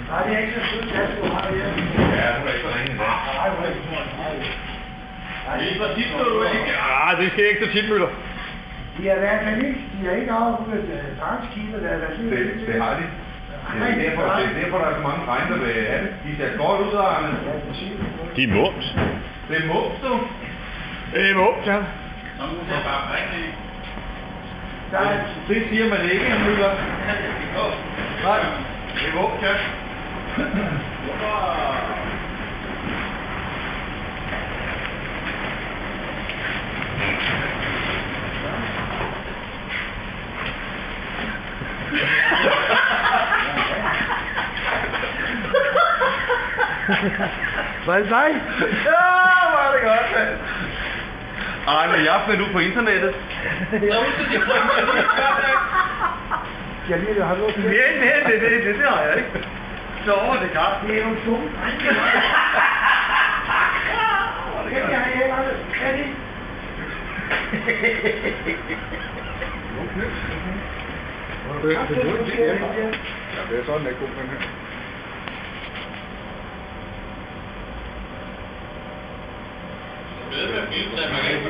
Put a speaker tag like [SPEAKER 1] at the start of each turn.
[SPEAKER 1] Nej, det er ikke så sødt, at du har det her.
[SPEAKER 2] Ja, hun er ikke så ringe i dag.
[SPEAKER 1] Nej, hun er ikke så ringe.
[SPEAKER 2] Det er så tit, du ikke.
[SPEAKER 3] Ah, det sker ikke så tit, Møller.
[SPEAKER 1] De har i hvert fald ikke, de har ikke afrundet transkilder, der er været
[SPEAKER 2] Det har de. Det er derfor, der er så mange drenge, der vil have det. De ser godt ud, Arne.
[SPEAKER 3] De er mums.
[SPEAKER 2] Det er mums, du.
[SPEAKER 3] Det er mums, ja.
[SPEAKER 2] Nå, nu ser bare rigtig.
[SPEAKER 1] Der
[SPEAKER 2] Det siger man ikke, Møller. Nej, det er mums, ja.
[SPEAKER 1] Hvad er det dig?
[SPEAKER 2] Ja, hvor er det godt, mand. Arne, jeg har fundet ud på internettet.
[SPEAKER 1] Jeg lige har lukket det.
[SPEAKER 2] Det har jeg ikke. Så det er klart.
[SPEAKER 1] Det er jo dumt. Det kan jeg ikke aldrig. Kan det?
[SPEAKER 3] Det er sådan, det er god den her.
[SPEAKER 2] Det er med bilder, man kan ikke